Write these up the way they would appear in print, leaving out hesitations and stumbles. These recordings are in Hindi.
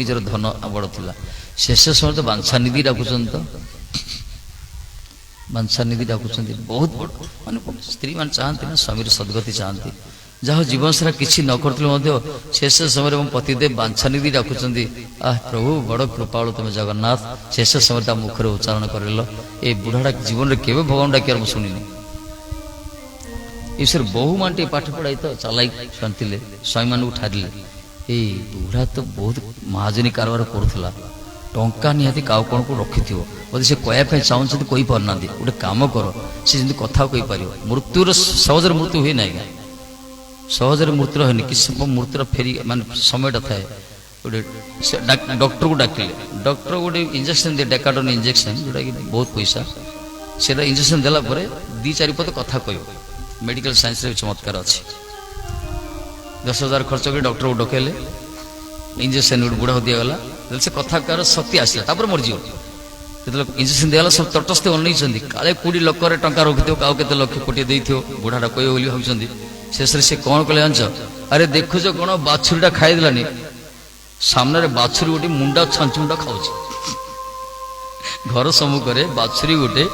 ନିଜର ଧନ ବଡ଼ ଥିଲା। ଶେଷ ସମୟରେ ତ ବାଞ୍ଛାନିଧି ଡାକୁଛନ୍ତି, ତ ବାଞ୍ଛାନିଧି ଡାକୁଛନ୍ତି। ବହୁତ ବଡ଼ ମାନେ ସ୍ତ୍ରୀ ମାନେ ଚାହାନ୍ତି ନା ସ୍ୱାମୀର ସଦ୍ଗତି ଚାହାନ୍ତି। ଯାହା ଜୀବନ ସାରା କିଛି ନ କରୁଥିଲେ ମଧ୍ୟ ଶେଷ ସମୟରେ ମୋ ପତିଦେବ ବାଞ୍ଛାନିଧି ଡାକୁଛନ୍ତି। ପ୍ରଭୁ ବଡ଼ କୃପାଳୁ ତୁମେ ଜଗନ୍ନାଥ। ଶେଷ ସମୟରେ ତା ମୁଖରେ ଉଚ୍ଚାରଣ କରିଲ। ଏ ବୁଢ଼ାଟା ଜୀବନରେ କେବେ ଭଗବାନ ଡାକିବାର ମୁଁ ଶୁଣିନି। ଈଶ୍ୱର ବହୁ ମାନେ ଟିକେ ପାଠ ପଢ଼ାଇ ତ ଚାଲାଇ ଥିଲେ, ସ୍ୱାମୀମାନଙ୍କୁ ଠାରିଲେ। ଏଇ ବୁଢ଼ା ତ ବହୁତ ମହାଜନୀ କାରବାର କରୁଥିଲା, ଟଙ୍କା ନିହାତି କାଉ କଣକୁ ରଖିଥିବ ବୋଧେ। ସେ କହିବା ପାଇଁ ଚାହୁଁଛନ୍ତି, କହିପାରୁନାହାନ୍ତି। ଗୋଟେ କାମ କର, ସେ ଯେମିତି କଥା କହିପାରିବ। ମୃତ୍ୟୁର ସହଜରେ ମୃତ୍ୟୁ ହୁଏ ନାହିଁ, ସହଜରେ ମୃତ୍ୟୁ ହୁଏନି। କିଛି ମୃତ୍ୟୁର ଫେରି ମାନେ ସମୟଟା ଥାଏ। ଗୋଟେ ଡକ୍ଟରକୁ ଡାକିଲେ, ଡକ୍ଟର ଗୋଟେ ଇଞ୍ଜେକ୍ସନ ଦିଏ, ଡେକାଡୋନ ଇଞ୍ଜେକ୍ସନ, ଯୋଉଟାକି ବହୁତ ପଇସା। ସେଟା ଇଞ୍ଜେକ୍ସନ ଦେଲା ପରେ 2-4 ପଦ କଥା କହିବ। ମେଡିକାଲ ସାଇନ୍ସରେ ଚମତ୍କାର ଅଛି। 10,000 ଖର୍ଚ୍ଚ କରି ଡକ୍ଟରକୁ ଡକେଇଲେ, ଇଞ୍ଜେକ୍ସନ ଗୋଟେ ବୁଢ଼ାକୁ ଦିଆଗଲା। ସେ କଥା କହିବାର ଶକ୍ତି ଆସିଲା, ତାପରେ ମରିଯିବ। ଯେତେବେଳେ ଇଞ୍ଜେକ୍ସନ ଦିଆଗଲା ସବୁ ତଟସ୍ଥ ଅନେଇଛନ୍ତି, କାଳେ 20 ଲକ୍ଷରେ ଟଙ୍କା ରଖିଥିବ, କାଉ କେତେ ଲକ୍ଷ କୋଟି ଦେଇଥିବ, ବୁଢ଼ାଟା କହିବ ବୋଲି ଭାବୁଛନ୍ତି। ଶେଷରେ ସେ କଣ କଲେ ଜାଣିଛ? ଆରେ ଦେଖୁଛ କଣ, ବାଛୁରୀଟା ଖାଇଦେଲାନି, ସାମ୍ନାରେ ବାଛୁରୀ ଗୋଟେ ମୁଣ୍ଡା ଛାଞ୍ଚୁଣ୍ଡା ଖାଉଛି। ଘର ସମ୍ମୁଖରେ ବାଛୁରୀ ଗୋଟେ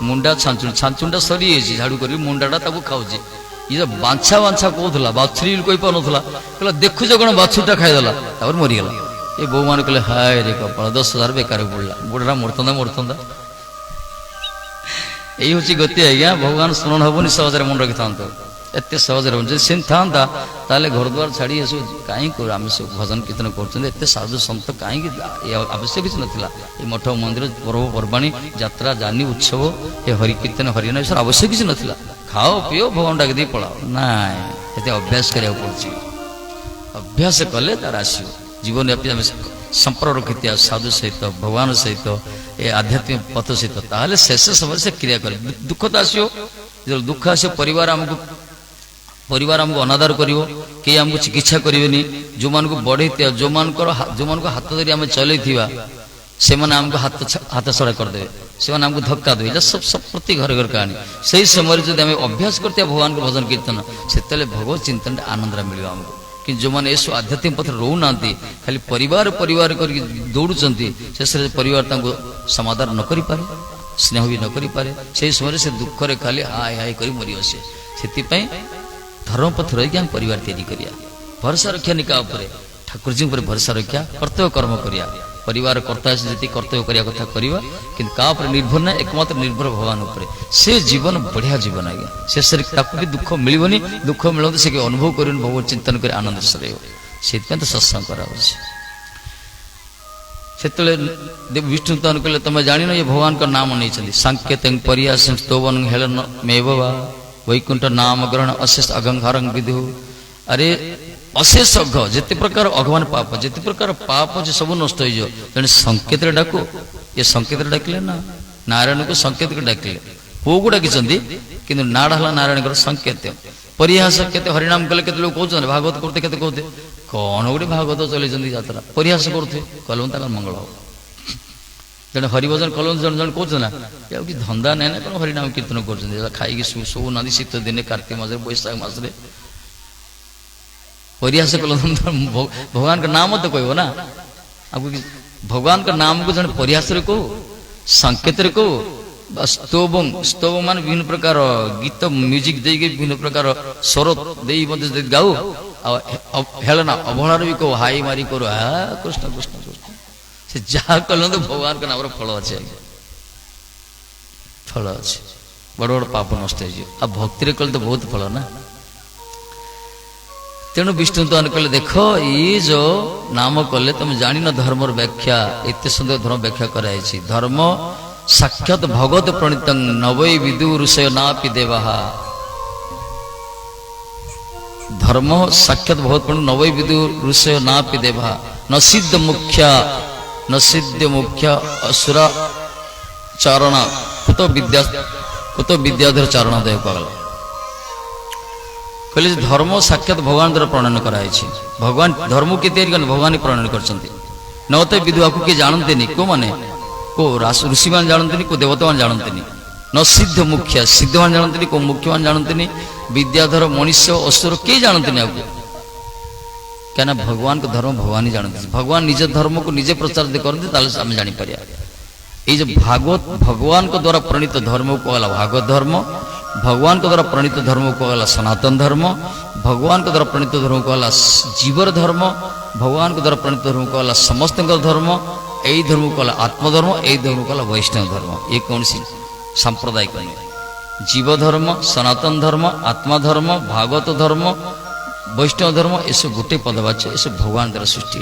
ମୁଣ୍ଡା ଛାଞ୍ଚୁଣ୍ଡା ସରିଯାଇଛି, ଝାଡୁ କରି ମୁଣ୍ଡାଟା ତାକୁ ଖାଉଛି। ଇଏ ବାଞ୍ଛା ବାଞ୍ଛା କହୁଥିଲା, ବାଛୁରୀ କହିପାରୁନଥିଲା। କହିଲା ଦେଖୁଛ କଣ, ବାଛୁରୀଟା ଖାଇଦେଲା, ତାପରେ ମରିଗଲା। ଏ ବୋଉ ମାନେ କହିଲେ ହାୟ ରେ କପାଳ, 10,000 ବେକାର ପଡିଲା, ବୁଢ଼ା ମରତନ୍ତା। ଏଇ ହଉଛି ଗତି ଆଜ୍ଞା। ଭଗବାନ ସ୍ମରଣ ହବନି, ସହଜରେ ମନେ ରଖିଥାନ୍ତୁ। ଏତେ ସହଜରେ ଯଦି ସେମିତି ଥାନ୍ତା ତାହେଲେ ଘରଦ୍ୱାର ଛାଡ଼ି ଏସବୁ କାହିଁକି ଆମେ ସବୁ ଭଜନ କୀର୍ତ୍ତନ କରୁଛନ୍ତି। ଏତେ ସାଧୁ ସନ୍ଥ କାହିଁକି, ଆବଶ୍ୟକ କିଛି ନଥିଲା। ଏ ମଠ ମନ୍ଦିର ପର୍ବପର୍ବାଣୀ ଯାତ୍ରା ଜାନି ଉତ୍ସବ, ଏ ହରିକୀର୍ତ୍ତନ ହରିନାମ ଏସବୁ ଆବଶ୍ୟକ କିଛି ନଥିଲା। ଖାଅ ପିଅ ଭଗବାନ ଡାକି ଦେଇ ପଳାଅ। ନାଇଁ, ଏତେ ଅଭ୍ୟାସ କରିବାକୁ ପଡୁଛି। ଅଭ୍ୟାସ କଲେ ତାର ଆସିବ। ଜୀବନବ୍ୟାପୀ ଆମେ ସମ୍ପର୍କ ରଖିଥିବା ସାଧୁ ସହିତ, ଭଗବାନ ସହିତ, ଏ ଆଧ୍ୟାତ୍ମିକ ପଥ ସହିତ, ତାହେଲେ ଶେଷ ସମୟରେ ସେ କ୍ରିୟା କରେ। ଦୁଃଖ ତ ଆସିବ। ଯେତେବେଳେ ଦୁଃଖ ଆସିବ, ପରିବାର ଆମକୁ ଅନାଦର କରିବ, କେହି ଆମକୁ ଚିକିତ୍ସା କରିବେନି। ଯୋଉମାନଙ୍କୁ ବଢେଇଥିବା, ଯୋଉମାନଙ୍କୁ ହାତ ଧରି ଆମେ ଚଲେଇଥିବା, ସେମାନେ ଆମକୁ ହାତ ଛଡ଼ା କରିଦେବେ, ସେମାନେ ଆମକୁ ଧକ୍କା ଦେବେ। ଏଇଟା ସବୁ ପ୍ରତି ଘରେ ଘରେ କାହାଣୀ। ସେଇ ସମୟରେ ଯଦି ଆମେ ଅଭ୍ୟାସ କରିଥିବା ଭଗବାନଙ୍କ ଭଜନ କୀର୍ତ୍ତନ, ସେତେବେଳେ ଭଗବତ ଚିନ୍ତନଟା ଆନନ୍ଦରେ ମିଳିବ ଆମକୁ। କିନ୍ତୁ ଯେଉଁମାନେ ଏସବୁ ଆଧ୍ୟାତ୍ମିକ ପଥରେ ରହୁନାହାନ୍ତି, ଖାଲି ପରିବାର କରିକି ଦୌଡୁଛନ୍ତି, ଶେଷରେ ପରିବାର ତାଙ୍କୁ ସମାଧାନ ନ କରିପାରେ, ସ୍ନେହ ବି ନ କରିପାରେ। ସେହି ସମୟରେ ସେ ଦୁଃଖରେ ଖାଲି ହାୟ ହାୟ କରି ମରିବସେ। ସେଥିପାଇଁ ଧର୍ମପଥ ରହିକି ଆମେ ପରିବାର ତିଆରି କରିବା। ଭରସା ରକ୍ଷା ନିକା ଉପରେ, ଠାକୁରଜୀଙ୍କ ଉପରେ ଭରସା ରକ୍ଷା, କର୍ତ୍ତବ୍ୟ କର୍ମ କରିବା। ପରିବାର କର୍ତ୍ତା ଯେତିକି କର୍ତ୍ତବ୍ୟ କରିବା କଥା କରିବା, କିନ୍ତୁ କାହା ଉପରେ ନିର୍ଭର ନାହିଁ, ଏକମାତ୍ର ନିର୍ଭର ଭଗବାନ ଉପରେ। ସେ ଜୀବନ ବଢିଆ ଜୀବନ ଆଜ୍ଞା। ଶେଷରେ ତାକୁ ବି ଦୁଃଖ ମିଳିବନି, ଦୁଃଖ ମିଳନ୍ତୁ ସେ ଅନୁଭବ କରିବନି, ଭଗବାନ ଚିନ୍ତନ କରି ଆନନ୍ଦ ରହିବ। ସେଥିପାଇଁ ତ ସତ୍ସଙ୍ଗ କରାଯାଉଛି। ସେତେବେଳେ ବିଷ୍ଣୁ ତ କହିଲେ, ତମେ ଜାଣିନ ଏ ଭଗବାନଙ୍କ ନାମ ନେଇଛନ୍ତି। ସାଙ୍କେତ ପରିହାସଂ ସ୍ତୋବନ ହେଳନ ମେବବା ବୈକୁଣ୍ଠ ନାମ ଗ୍ରହଣ ଅଶେଷ ଅଗଙ୍ଘାରଂ ବିଦୁ। ଆରେ ଅଶେଷ ଅଘ, ଯେତେ ପ୍ରକାର ଅଘମାନ ପାପ, ଯେତେ ପ୍ରକାର ପାପ ଅଛି ସବୁ ନଷ୍ଟ ହେଇଯିବ। ତେଣୁ ସଂକେତରେ ଡାକୁ। ଏ ସଂକେତରେ ଡାକିଲେ ନା, ନାରାୟଣକୁ ସଂକେତକୁ ଡାକିଲେ। ପୁଅକୁ ଡାକିଛନ୍ତି, କିନ୍ତୁ ନାଡ ହେଲା ନାରାୟଣଙ୍କର ସଂକେତ। ପରିହାସ କେତେ ହରିନାମ କଲେ କେତେ ଲୋକ କହୁଛନ୍ତି, ଭାଗବତ କରୁତେ କେତେ କହୁଥିଲେ, କଣ ଗୋଟେ ଭାଗବତ ଚଲେଇଛନ୍ତି ଯାତ୍ରା, ପରିହାସ କରୁଥିବେ, କଲମ ତାଙ୍କର ମଙ୍ଗଳ ହବ। ଜଣେ ହରିଭଜନ କଲମ ଜଣେ କହୁଛନ୍ତି ନା, ଆଉ କି ଧନ୍ଦା ନାହିଁ ନା, କଣ ହରିନାମ କୀର୍ତ୍ତନ କରୁଛନ୍ତି, ଖାଇକି ଶୋଉନାହାନ୍ତି ଶୀତ ଦିନେ, କାର୍ତ୍ତିକ ମାସରେ, ବୈଶାଖ ମାସରେ। ପରିହାସ କଲ, ଭଗବାନଙ୍କ ନାମ ତ କହିବ ନା। ଆଉ ଭଗବାନଙ୍କ ନାମକୁ ଜଣେ ପରିହାସରେ କହୁ, ସଂକେତରେ କହୁ, ବା ସ୍ତୋବ ମାନେ ବିଭିନ୍ନ ପ୍ରକାର ଗୀତ ମ୍ୟୁଜିକ ଦେଇକି ବିଭିନ୍ନ ପ୍ରକାର ସ୍ୱର ଦେଇ ମଧ୍ୟ ଯଦି ଗାଉ, ଆଉ ହେଳନା ଅବହେଳାରେ ବି କହୁ, ହାଇ ମାରି କରୁ, କୃଷ୍ଣ କୃଷ୍ଣ କୃଷ୍ଣ। ସେ ଯାହା କଲେ ତ ଭଗବାନଙ୍କ ନାମର ଫଳ ଅଛି ଆଜ୍ଞା, ଫଳ ଅଛି। ବଡ ବଡ ପାପ ନଷ୍ଟ ହେଇଯିବ। ଆଉ ଭକ୍ତିରେ କଲେ ତ ବହୁତ ଫଳ ନା। ତେଣୁ ବିଷ୍ଣୁ ତ କହିଲେ, ଦେଖ ଇଏ ଯୋଉ ନାମ କଲେ ତମେ ଜାଣିନ ଧର୍ମର ବ୍ୟାଖ୍ୟା, ଏତେ ସୁନ୍ଦର ଧର୍ମ ବ୍ୟାଖ୍ୟା କରାଯାଇଛି। ଧର୍ମ ସାକ୍ଷାତ ଭଗବତ ପ୍ରଣୀତଂ ନବୈ ବିଦୁ ଋଷୟ ନାପି ଦେବାହା। ଧର୍ମ ସାକ୍ଷାତ ଭଗବତ ପ୍ରଣୀତ ନବୈ ବିଦୁ ଋଷୟ ନାପି ଦେବାହା। ନସିଦ୍ଧ ମୁଖ୍ୟ ଅସୁରା ଚାରଣ କୁତ ବିଦ୍ୟାଧର ଚାରଣ ଦେବ କହିଲା। କହିଲେ ଧର୍ମ ସାକ୍ଷାତ ଭଗବାନ ଦ୍ୱାରା ପ୍ରଣୟନ କରାଯାଇଛି। ଭଗବାନ ଧର୍ମକୁ କିଏ ତିଆରି କରନ୍ତି, ଭଗବାନ ପ୍ରଣୟନ କରିଛନ୍ତି। ନତ ବିଦୁ, ଆକୁ କିଏ ଜାଣନ୍ତିନି। କୋଉମାନେ, କୋଉ ଋଷିମାନେ ଜାଣନ୍ତିନି, କୋଉ ଦେବତାମାନେ ଜାଣନ୍ତିନି। ନ ସିଦ୍ଧ ମୁଖ୍ୟ, ସିଦ୍ଧମାନେ ଜାଣନ୍ତିନି, କୋଉ ମୁଖ୍ୟମାନେ ଜାଣନ୍ତିନି। ବିଦ୍ୟାଧର ମଣିଷ ଅସୁର କେହି ଜାଣନ୍ତିନି। ଆକୁ क्या भगवान को धर्म भगवान ही जानते भगवान निज धर्म को निजे प्रचार करते आम जापर ये जो भागवत भगवान को द्वारा प्रणीत धर्म को कहला भागवत धर्म भगवान को द्वारा प्रणीत धर्म को कहला सनातन धर्म भगवान को द्वारा प्रणीत धर्म को कहला जीवर धर्म भगवान को द्वारा प्रणीत धर्म को कहला समस्त धर्म यही धर्म को कहला आत्मधर्म यही धर्म को कहला वैष्णव धर्म ये कौन सी सांप्रदायिक नहीं जीव धर्म सनातन धर्म आत्मा धर्म भागवत धर्म वैष्णव धर्म ये सब गोटे पदवाच्य ये सब भगवान द्वारा सृष्टि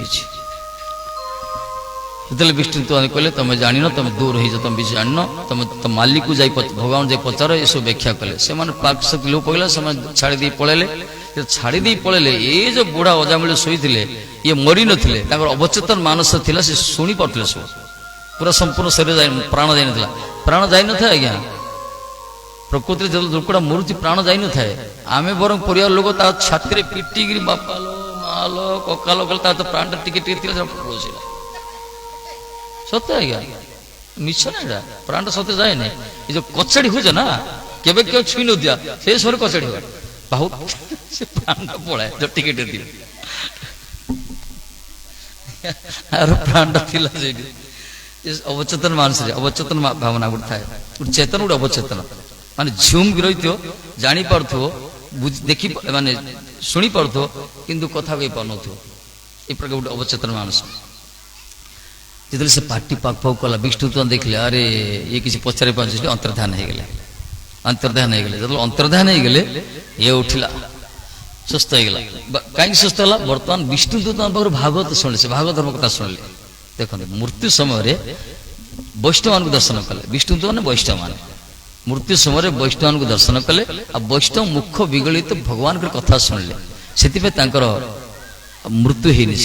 होते विष्णु तो कहले तुम जान तुम दूर हो तुम भी जान तुम तुम मालिक को भगवान जाए पचार ये सब व्याख्या कले से पाक शक्ति लोप पड़ा से छाड़ी पलैले छाड़ी पलैले ये जो बुढ़ा अजामिल शोते ये मरी नथिले अवचेतन मानस थिला से शुणी पारे सब पूरा संपूर्ण शरीर प्राण जाई ना प्राण जाई न था आज्ञा प्रकृति जो लोकटा मरुची प्राण जाई न थाए आम बर परिवार लोक छाती पिटिकी बापा लो माँ लो कका लो कल तो प्राण टिके पड़ोसी सत्य आज्ञा मिछ ना प्राण सत्य जाए ना ये जो कचड़ी हो ना केवे क्यों छुई न दिया से समय कचड़ी हुआ बहुत से प्राण पलाए जो टिकेट दिए प्राण अवचेतन मानस अवचेतन भावना गोटे थाए गोटे चेतन गोटे अवचेतन माने झुम भी रही जानी पार्थो देखी माने शुणी पार्थो किंतु कथा कही पार नथो ए प्रकार गोटे अवचेतन मानस जितने से पार्टी पाक पाक कला विष्णु तो देखले अरे ये किसी पचारे पाँच अंतर्धान हो गले जो अंतर्धान हो गले ये उठला सुस्थ हो गला कहीं सुस्थ है बर्तमान विष्णु तो भागवत शुणिले से भागवत धर्म कथा शुणिले देखो मृत्यु समय वैष्णव मान दर्शन कले विष्णु तो मैंने वैष्णव मान मृत्यु समय वैष्णव को दर्शन कले आ वैष्णव मुख विगलित भगवान कथा शुणिले से मृत्यु होनी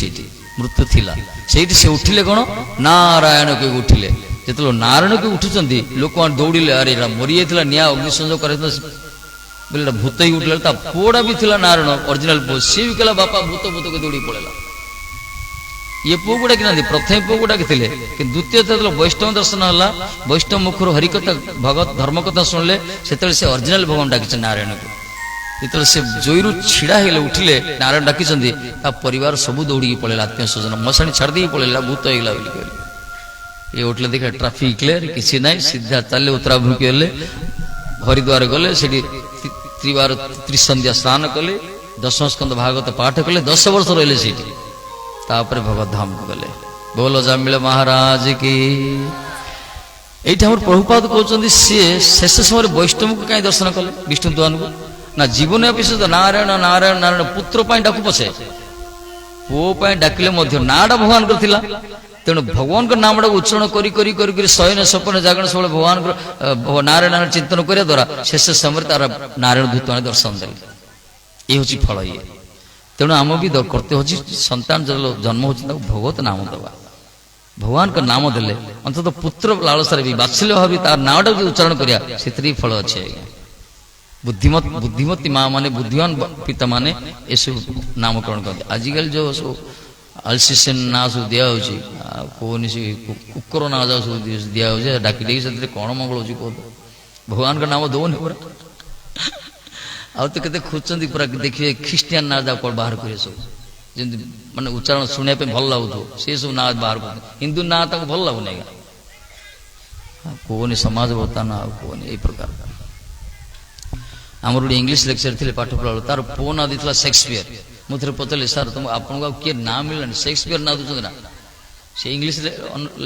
मृत्यु थिला से उठिले कौन नारायण के उठिले जो नारायण के उठुंट लोक मैंने दौड़े अरे मरी जाता निआ अग्निसंयोग कर भूत ही उठला पुआ भी थी नारायण ओरिजिनल पुओ सी भी कहला बापा भूत भूत के दौड़ी पड़ेगा ये पुओ को डाक प्रथम पुओ को डाकिले द्वितीय जो वैष्णव दर्शन है वैष्णव मुखर हरिकथा भगवत धर्म कथा शुणिले से ओरिजिनल भगवान डाकी नारायण को जो से जोईरु छिड़ा हेले उठिले नारायण डाकी परिवार सब दौड़ी पड़ेगा आत्मीय स्वजन मशाणी छाड़ी पड़ेगा भूत होगा ये उठले देखा ट्राफिक क्लियर किसी ना सीधा चले उत्तराभिमुखी हेले हरिद्वार गले से त्रिवार त्रिसंध्या स्नान कले दशम स्कंद भागवत पाठ कले 10 वर्ष रहिले से तापर भगवत धाम को गले बोलो जामिल महाराज की ये प्रभुपाद कहते सी शेष समय वैष्णव को कहीं दर्शन कले विष्णु द्वान को ना जीवन विशेष नारायण नारायण नारायण पुत्र डाकू पछे पुओ डाकिले नाड़ा भगवान करथिला तेणु भगवान नाम टाक उच्चारण करी शयन सपन जागरण सब भगवान नारायण नारायण चिंतन करने द्वारा शेष समय तार नारायण दूत मैंने दर्शन देले ये हूँ फल ये तेणु आम भी कर्तव्य हूँ सन्तान जो जन्म हो भगवत नाम दवा भगवान का नाम देले अंततः पुत्र लालसार भी बात्सल्य भाव तार नाम टाक उच्चारण करा से फल अच्छे बुद्धिमती माँ माने बुद्धिमान पिता माने ये नामकरण करते आजिकल जो सब अल्सीसेन ना सब दिया कौन सी कुकर ना जा सब दिया डाकी डाकी से कौन मंगल हो भगवान का नाम दौन पूरा आउ तो केते खोजती पूरा देखिए ख्रीस्टियान ना जा कौन बाहर करे सब जमी माने उच्चारण शुणा भल लगुव से सब ना बाहर कर हिंदू ना भल लगुनि कौन समाज बर्तमान कौन यही प्रकार आमर गोटे इंग्लीश लेक्चर थे पाठ पढ़ा तार पुओ ना देता शेक्सपियर मुझे पचारे सार तुम आपको किए ना मिलना शेक्सपियर ना दूसरे ना से इंग्लीश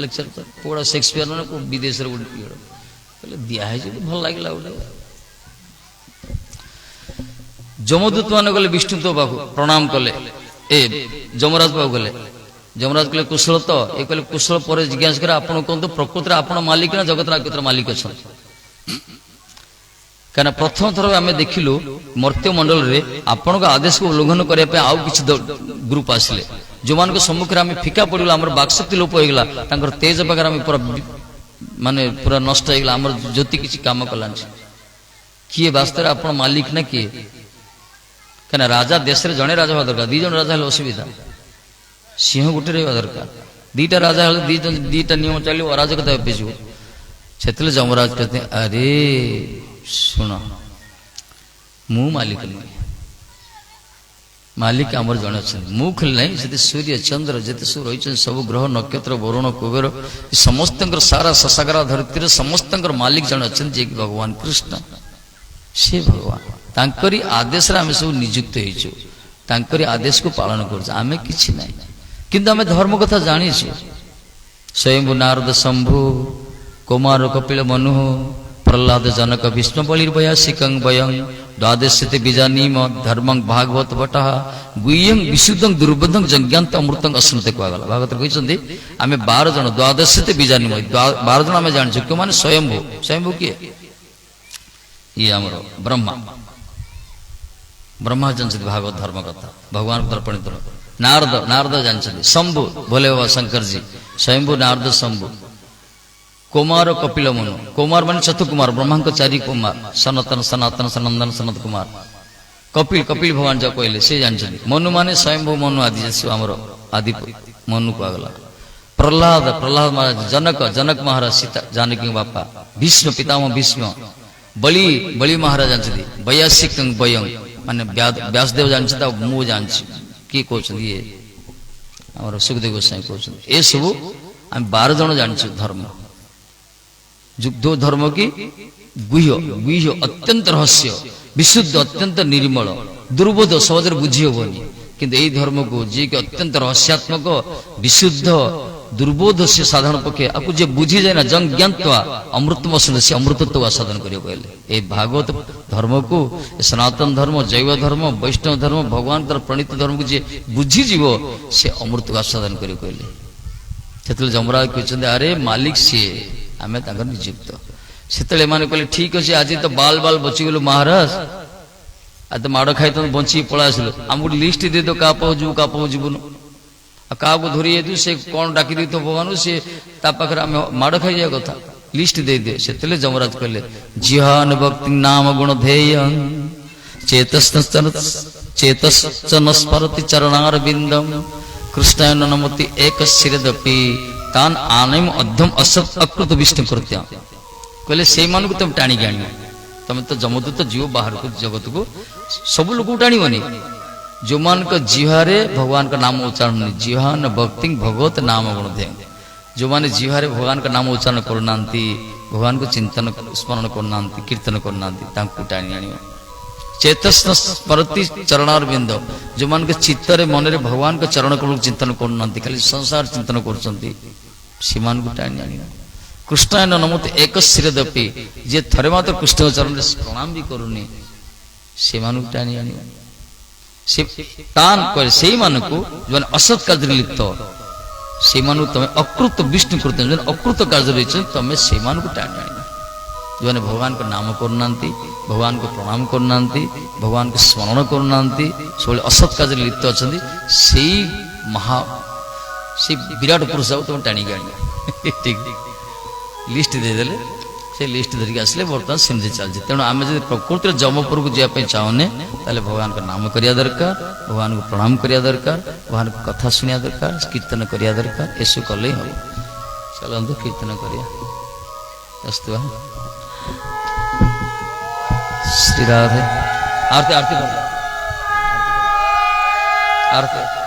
लेक्चर पुओड़ा शेक्सपियर ना विदेश दिखाई भल लगे गोटे जमदूत मान गले विष्णु तो पाक प्रणाम कले ए जमराज पाक गले जमराज कहले कुशल तो ये कहले कुशल पर जिज्ञासा कर आप कहते प्रकृति आप मालिक ना जगत मालिक अच्छा क्या प्रथम थर आम देखिलु मर्त्य मंडल रे आपण आदेश को उल्लंघन करने आउ किसी ग्रुप आसिले जो मान सम्मुखें आम फिका पड़गला आम बाक्शक्ति लोप होगा तेज पाखे आम पूरा माने पूरा नष्ट होगा आम ज्योति किसी काम कलानी किए वास्तव आप मालिक ना किए क्या राजा देश में जड़े राजा हवा दरकार 2 जन राजा है असुविधा सिंह गोटे रहा दरकार 2टा राजा दीटा नियम चलो अराजकता व्यापीज से जमराज कहते अरे शुण मु मालिक नुहे मालिक आमर जड़े अच्छा मुझ खाली ना जी सूर्य चंद्र जिते सब रही सब ग्रह नक्षत्र वरुण कुबेर समस्त सारा ससागरा धरती समस्त मालिक जड़े अच्छा जे कि भगवान कृष्ण से भगवान तांकरी आदेश रे आमे सब नियुक्त होइछु तांकरी आदेश को पालन कर आमे किछि नै किंतु आमे धर्म कथा जानिछु स्वयं नारद शंभु कुमार कपिल मनु प्रहलाद जनक विष्णु बलिर्वयासिकं वयं द्वादशते बीजानीम धर्मं भागवत भट्टः गुह्यं विशुद्धं दुर्बोधं जज्ञान्त अमृतं अश्नुते कहगला भागवत कहछन्ती आमे 12 जन द्वादशते बीजानीम 12 जन आमे जानिछु के माने स्वयंभू स्वयंभू किए ये हमरो ब्रह्मा ब्रह्मा जानते भागवत धर्म कथा भगवान दर्पणित नारद नारद जानते शंभु भोले बाबा शंकर जी स्वयंभू नारद शंभु कुमार कपिल मनु कुमार मान चतुकुमार ब्रह्मा को चारि कुमार सनातन सनातन सनंदन सनत कुमार कपिल कपिल भगवान जो कहले से जानते मनु माने स्वयंभू मनु आदि हमरो आदि मनु कहगला प्रहलाद प्रहलाद महाराज जनक जनक महाराज सीता जानकी बापा भीष्म पितामह भीष्म बलि बलि महाराज जानते वयासिक वयं माने व्यासदेव जानते मु जानछि कि कहछन ये हमर सुखदेव गोसाई कहछन ए सब हम 12 जन जानछु धर्म युद्ध धर्म की गुह्य गुह्य अत्यंत रहस्य विशुद्ध अत्यंत निर्मल दुर्बोध सहजरे बुझी होबनी किंतु एई धर्म को जे कि अत्यंत रहस्यात्मक विशुद्ध दुर्बोध से साधारण पक्षे आपको जे बुझी जाए ना जंग ज्ञानत्वा अमृतम से अमृतत्व साधन करियो कहले ए भागवत धर्म को सनातन धर्म जैव धर्म वैष्णव धर्म भगवान तर प्रणीत धर्म को जे बुझी जीवो से अमृत साधन करियो कहले सेतले जमराज कहछन अरे मालिक से आमे ताकर नियुक्त सेतले माने कहले ठीक अछि आज तो बाल बाल बची गेलो महाराज आ तो माड़ खाई तो बंची पळा आसिलो हमको लिस्ट दे दो का पाऊ जीवन क्या धरी तू से कौन डाकी दी तो भगवान से पाखे आम माड़ खाई जाए कथा लिस्ट दे दे से जमराज कहले जिहान भक्ति नाम गुण ध्येय चेतश्चन स्मरति चरणार बिंदम कृष्णाय नमति एक शिरदपि तान आनयम अध्यम असत अकृत विष्णु कृत्य कहले से मान को तुम टाणी आण तुम तो जमदूत जीव बाहर को जगत को सब लोग टाणीबनी जो मान का जिहारे भगवान का नाम उच्चारण नहीं जिहान भक्ति भगवत नाम गुण दे जो माने जिहारे भगवान का नाम उच्चारण करना भगवान को चिंतन स्मरण करना कीर्तन करना टाणी आण चेतस्न स्मरति चरणार बिंद जो मान के चित्तरे मन रे भगवान का चरण कमल चिंतन करना खाली संसार चिंतन कर टाणी आण कृष्णाय नमोते एक शिरदपि जे थरे मात्र कृष्ण चरण प्रणाम भी करूनी से टाणी आण से तान कर से मानकु जो असत कार्य लिप्त से मानु तमे अकृत विष्णु कृत्य जो अकृत कार्य रही तमे से मानकु टाणी आण जो भगवान को नाम करना भगवान को प्रणाम करना भगवान को स्मरण करना सब असत कार्य लिप्त अच्छा से महा से विराट पुरुष तुम टाणी आण ठीक लिस्ट देदेले से लिस्ट धरिक आसले बर्तमान सेमती चलती तेणु आम जब प्रकृति जमपुर को जावाई चाहूने ताले भगवान का नाम करिया दरकार भगवान को प्रणाम करिया दरकार भगवान को कथा सुनिया दरकार कीर्तन करिया दरकार ऐसे कले हम चलते कीर्तन करिया अस्तु श्री राधे आरती आरती आरती